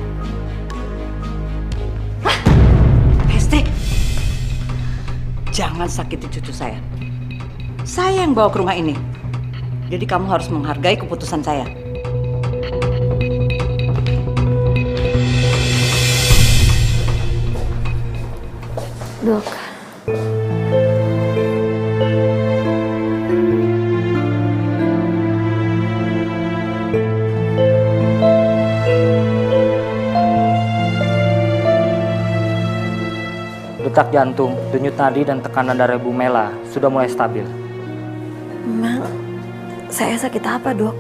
Hah? Hesti, jangan sakiti cucu saya. Saya yang bawa ke rumah ini. Jadi kamu harus menghargai keputusan saya. Dok, Detak jantung, denyut nadi, dan tekanan darah Ibu Mela sudah mulai stabil. Memang saya sakit apa, Dok?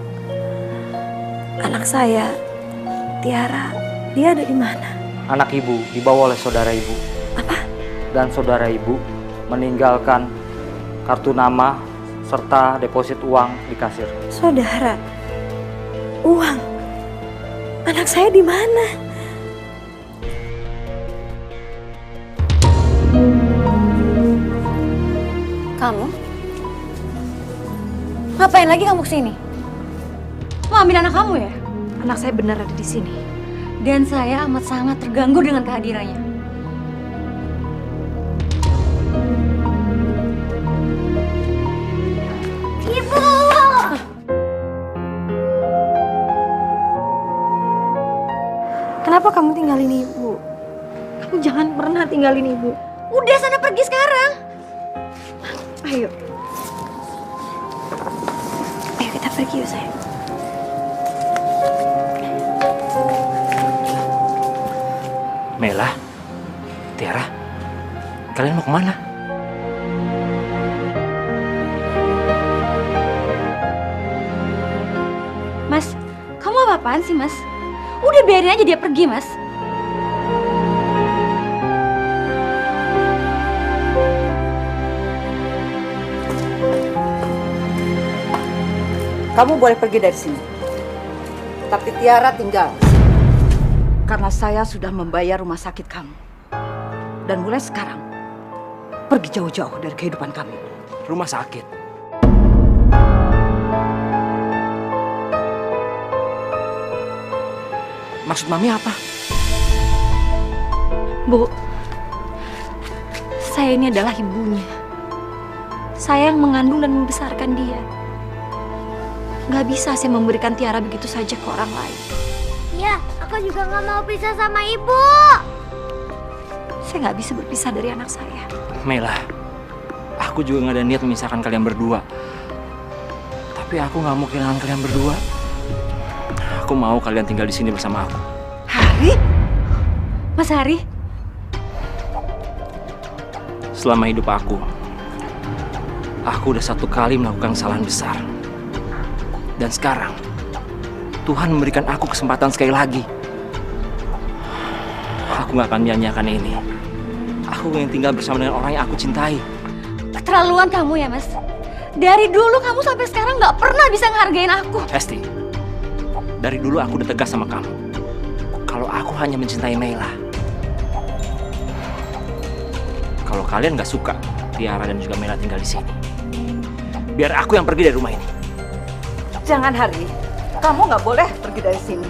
Anak saya, Tiara, dia ada di mana? Anak Ibu dibawa oleh saudara Ibu. Apa? Dan saudara Ibu meninggalkan kartu nama serta deposit uang di kasir. Saudara, uang. Anak saya di mana? Kamu? Ngapain lagi kamu kesini? Mau ambil anak kamu ya? Anak saya benar ada di sini. Dan saya amat sangat terganggu dengan kehadirannya. Ibu! Kenapa kamu tinggalin Ibu? Kamu jangan pernah tinggalin Ibu. Udah, sana pergi sekarang. Ayo. Ayo kita pergi yuk, sayang. Mela, Tiara, kalian mau kemana? Mas, kamu apa-apaan sih, Mas? Udah biarin aja dia pergi, Mas. Kamu boleh pergi dari sini. Tapi Tiara tinggal. Karena saya sudah membayar rumah sakit kamu. Dan mulai sekarang, pergi jauh-jauh dari kehidupan kami. Rumah sakit? Maksud Mami apa? Bu, saya ini adalah ibunya. Saya yang mengandung dan membesarkan dia. Gak bisa saya memberikan Tiara begitu saja ke orang lain. Ya, aku juga gak mau pisah sama ibu. Saya gak bisa berpisah dari anak saya. Mela, aku juga gak ada niat memisahkan kalian berdua. Tapi aku gak mau kehilangan kalian berdua. Aku mau kalian tinggal di sini bersama aku. Hari? Mas Hari? Selama hidup aku udah 1 kali melakukan kesalahan besar. Dan sekarang, Tuhan memberikan aku kesempatan sekali lagi. Aku gak akan menyanyiakan ini. Aku ingin tinggal bersama dengan orang yang aku cintai. Keterlaluan kamu ya, Mas. Dari dulu kamu sampai sekarang gak pernah bisa ngehargain aku. Hesti, dari dulu aku udah tegas sama kamu. Kalau aku hanya mencintai Mela. Kalau kalian gak suka Tiara dan juga Mela tinggal di sini, biar aku yang pergi dari rumah ini. Jangan, Hari. Kamu nggak boleh pergi dari sini.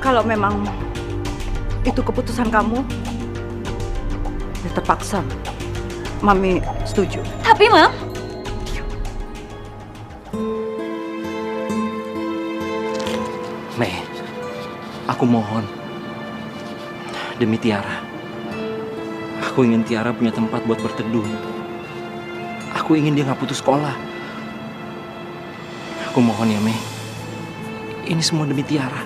Kalau memang itu keputusan kamu, ya terpaksa. Mami setuju. Tapi, Mam, Mei, aku mohon. Demi Tiara. Aku ingin Tiara punya tempat buat berteduh. Aku ingin dia nggak putus sekolah. Aku mohon ya, Mei. Ini semua demi Tiara.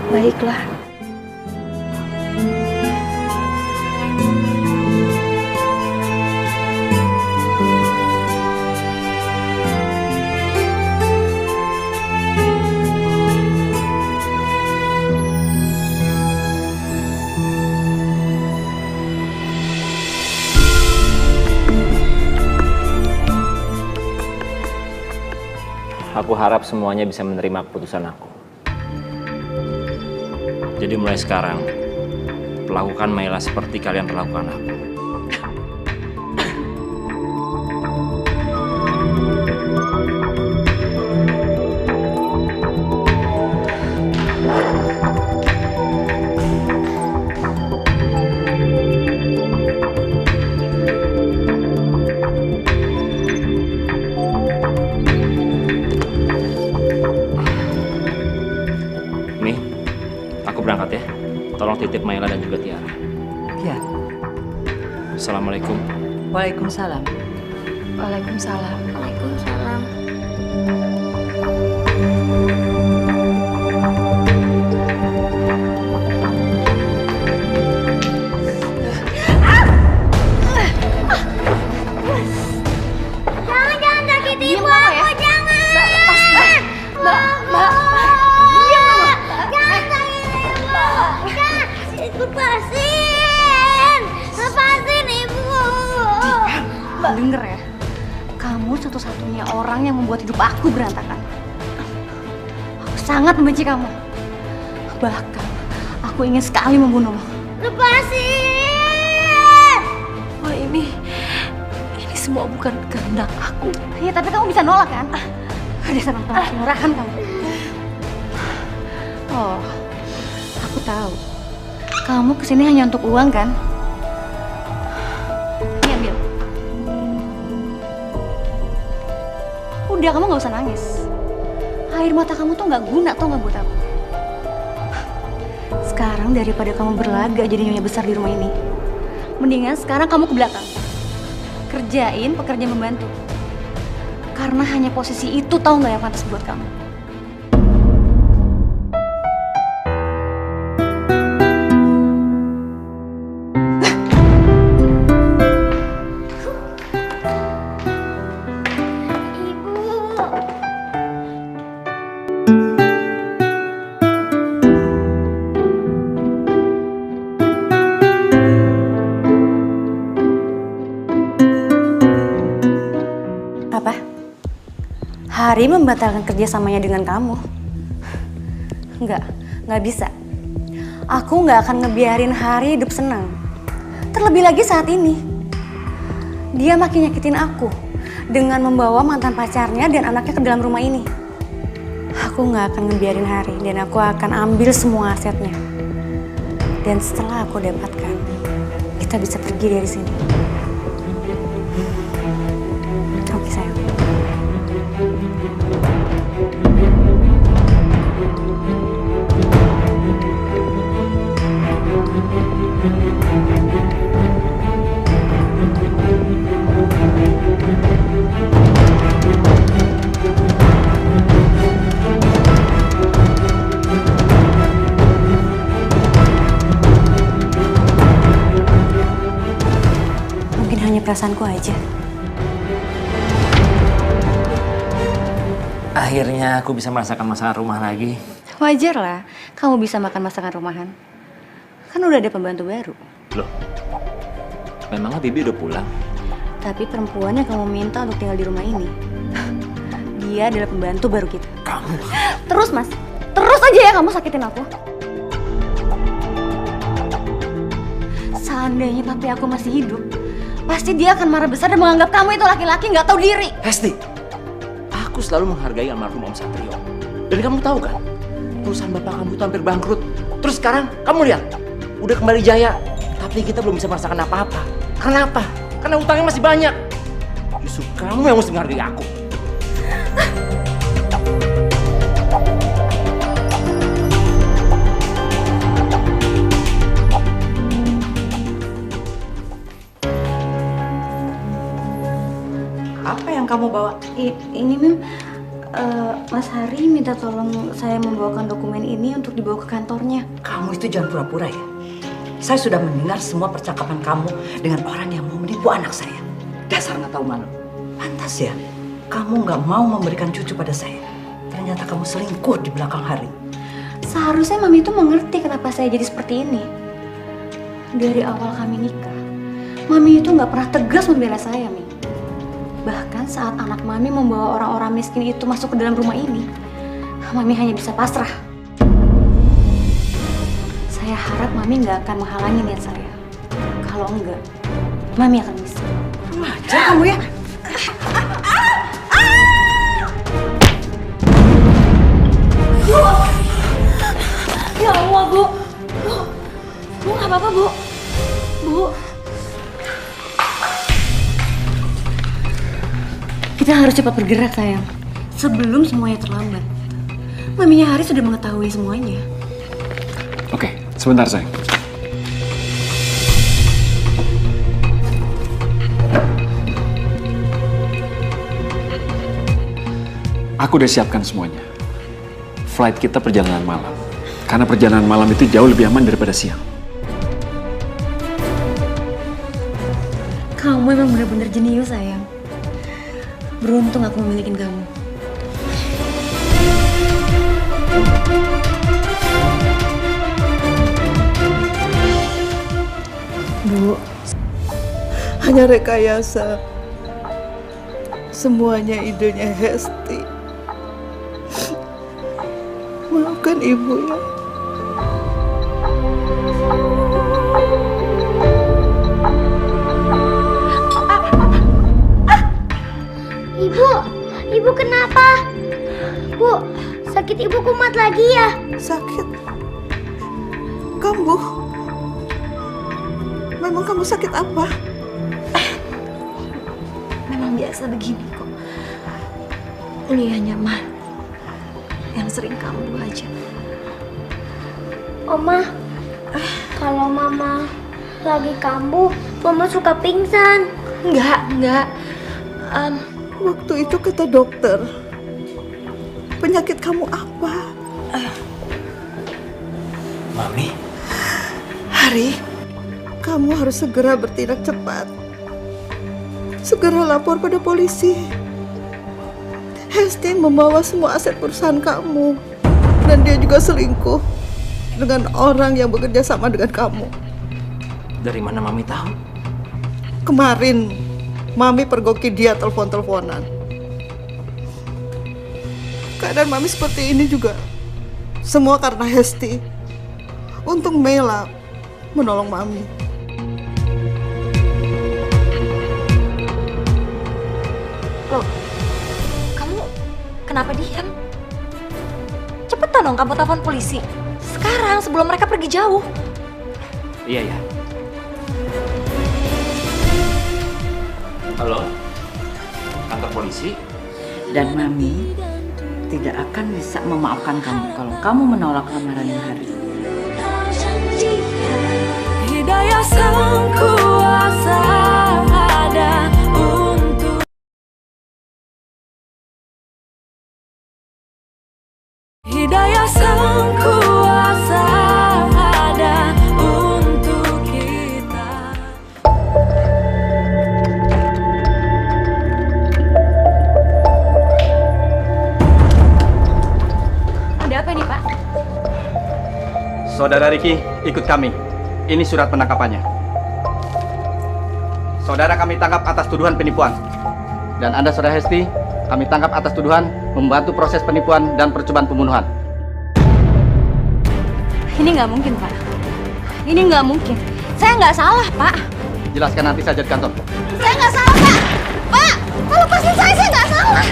Baiklah. Aku harap semuanya bisa menerima keputusan aku. Jadi mulai sekarang, perlakukan Mela seperti kalian perlakukan aku. Berangkat ya. Tolong titip Mela dan juga Tiara. Ya. Assalamualaikum. Waalaikumsalam. Waalaikumsalam. Waalaikumsalam. ibu aku, jangan. Mbak. Diam, Mama. Jangan sakit ibu. Lepasin. Lepasin ibu. Mbak, denger ya. Kamu satu-satunya orang yang membuat hidup aku berantakan. Aku sangat membenci kamu. Bahkan, aku ingin sekali membunuhmu. Lepasin. Wah, ini semua bukan kehendak aku. Iya, tapi kamu bisa nolak kan? Dasar orang murahan kamu. Oh, aku tahu. Kamu kesini hanya untuk uang kan? Ini ambil. Udah, kamu gak usah nangis. Air mata kamu tuh gak guna, tau gak buat aku. Sekarang daripada kamu berlaga jadi nyonya besar di rumah ini, mendingan sekarang kamu ke belakang. Kerjain pekerjaan membantu. Karena hanya posisi itu tau gak yang pantas buat kamu. Hari membatalkan kerjasamanya dengan kamu. Nggak bisa. Aku nggak akan ngebiarin Hari hidup senang. Terlebih lagi saat ini. Dia makin nyakitin aku dengan membawa mantan pacarnya dan anaknya ke dalam rumah ini. Aku nggak akan ngebiarin Hari dan aku akan ambil semua asetnya. Dan setelah aku dapatkan, kita bisa pergi dari sini. Oke, sayang. Mungkin hanya perasaanku aja. Akhirnya aku bisa merasakan masakan rumah lagi. Wajar lah, kamu bisa makan masakan rumahan. Kan udah ada pembantu baru. Loh, memangnya Bibi udah pulang? Tapi perempuan yang kamu minta untuk tinggal di rumah ini, dia adalah pembantu baru kita. Kamu? Terus Mas, terus aja ya kamu sakitin aku. Seandainya papi aku masih hidup, pasti dia akan marah besar dan menganggap kamu itu laki-laki nggak tahu diri. Hesti, aku selalu menghargai almarhum Om Satrio. Dan kamu tahu kan, perusahaan bapak kamu itu hampir bangkrut. Terus sekarang kamu lihat, udah kembali jaya, tapi kita belum bisa merasakan apa-apa. Kenapa? Karena utangnya masih banyak. Justru kamu yang mesti menghargai aku. Apa yang kamu bawa? Ini Mim, Mas Hari minta tolong saya membawakan dokumen ini untuk dibawa ke kantornya. Kamu itu jangan pura-pura ya. Saya sudah mendengar semua percakapan kamu dengan orang yang mau menipu anak saya. Dasar nggak tahu malu. Pantas ya, kamu nggak mau memberikan cucu pada saya. Ternyata kamu selingkuh di belakang Hari. Seharusnya Mami itu mengerti kenapa saya jadi seperti ini. Dari awal kami nikah, Mami itu nggak pernah tegas membela saya, Mi. Bahkan saat anak Mami membawa orang-orang miskin itu masuk ke dalam rumah ini, Mami hanya bisa pasrah. Saya harap Mami nggak akan menghalangi niat saya. Kalau enggak, Mami akan bisa. Aja kamu ya. Bu! Ya Allah, Bu. Bu nggak apa-apa, Bu. Bu. Kita harus cepat bergerak, sayang. Sebelum semuanya terlambat. Maminya Hari sudah mengetahui semuanya. Oke, sebentar sayang. Aku udah siapkan semuanya. Flight kita perjalanan malam. Karena perjalanan malam itu jauh lebih aman daripada siang. Kamu memang benar-benar jenius, sayang. Beruntung aku memiliki kamu. Bu, hanya rekayasa. Semuanya idenya Hesti. Maafkan Ibu ya. Ibu kenapa? Bu, sakit Ibu kumat lagi ya? Sakit? Kamu? Memang kamu sakit apa? Memang biasa begini kok. Ini hanya mah yang sering kambuh aja. Oma, kalau Mama lagi kambuh, Mama suka pingsan. Enggak. Waktu itu kata dokter, penyakit kamu apa? Mami? Hari, kamu harus segera bertindak cepat. Segera lapor pada polisi. Hesti membawa semua aset perusahaan kamu. Dan dia juga selingkuh dengan orang yang bekerja sama dengan kamu. Dari mana Mami tahu? Kemarin, Mami pergoki dia telepon-teleponan. Keadaan Mami seperti ini juga semua karena Hesti. Untung Mela menolong Mami. Loh, kamu kenapa diam? Cepetan dong kamu telepon polisi. Sekarang sebelum mereka pergi jauh. Iya. Halo? Kantor polisi? Dan Mami tidak akan bisa memaafkan kamu kalau kamu menolak lamaran Hari. Hidayah sang kuasa ada untuk Hidayah sang kuasa ada untuk kita. Ada apa nih, Pak? Saudara Riki, ikut kami. Ini surat penangkapannya. Saudara kami tangkap atas tuduhan penipuan. Dan Anda, Saudara Hesti, kami tangkap atas tuduhan membantu proses penipuan dan percobaan pembunuhan. Ini nggak mungkin, Pak. Ini nggak mungkin. Saya nggak salah, Pak. Jelaskan nanti saja di kantor. Saya nggak salah, Pak. Pak, lepasin saya nggak salah.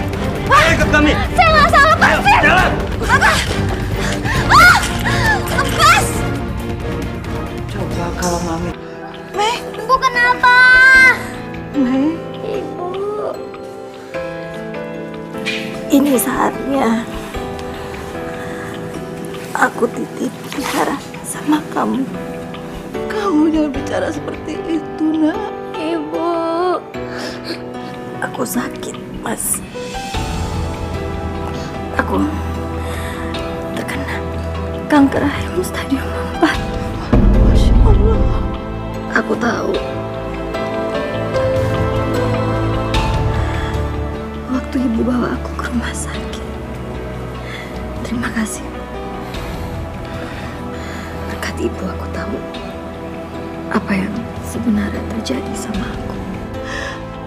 Pak, ikut kami. Saya nggak salah, Pak. Ayo, jalan. Apa? Lepas! Coba kalau Mami. Mei, Ibu kenapa? Mei, Ibu. ini saatnya aku titip bicara sama kamu. Kamu jangan bicara seperti itu, Nak. Ibu. Aku sakit, Mas. Aku terkena kanker rahim stadium 4. Masya Allah. Aku tahu. Waktu Ibu bawa aku ke rumah sakit. Terima kasih. Berkat Ibu aku tahu apa yang sebenarnya terjadi sama aku.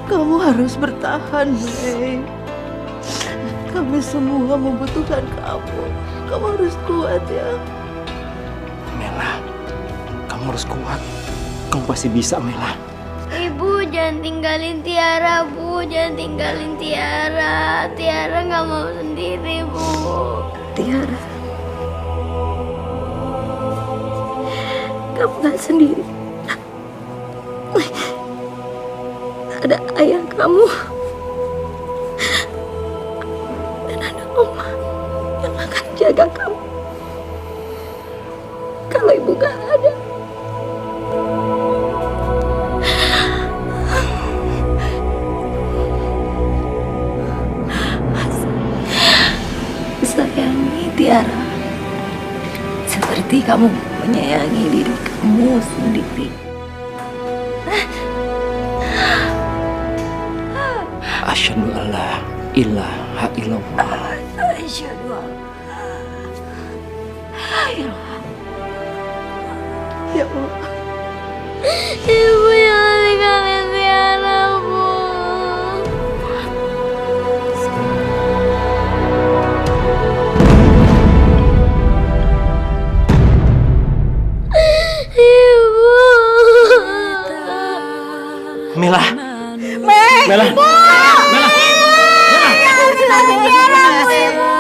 Kamu harus bertahan, Mei. Kami semua membutuhkan kamu. Kamu harus kuat ya. Mela, kamu harus kuat. Kamu pasti bisa, Mela. Ibu jangan tinggalin Tiara, Bu. Jangan tinggalin Tiara. Tiara nggak mau sendiri, Bu. Tiara, kamu nggak sendiri. Ada ayah kamu dan ada Oma yang akan jaga kamu kalau Ibu nggak ada. Sayangi Tiara seperti kamu menyayangi diri kamu sendiri. Asyhadu alla ilaha illallah. Asyhadu an la ilaha. Ya Allah. Ibu jangan tinggalin Tiara, Bu. Ibu. Mela. Mela. Mela. Mela. Jangan tinggalin Tiara, Bu.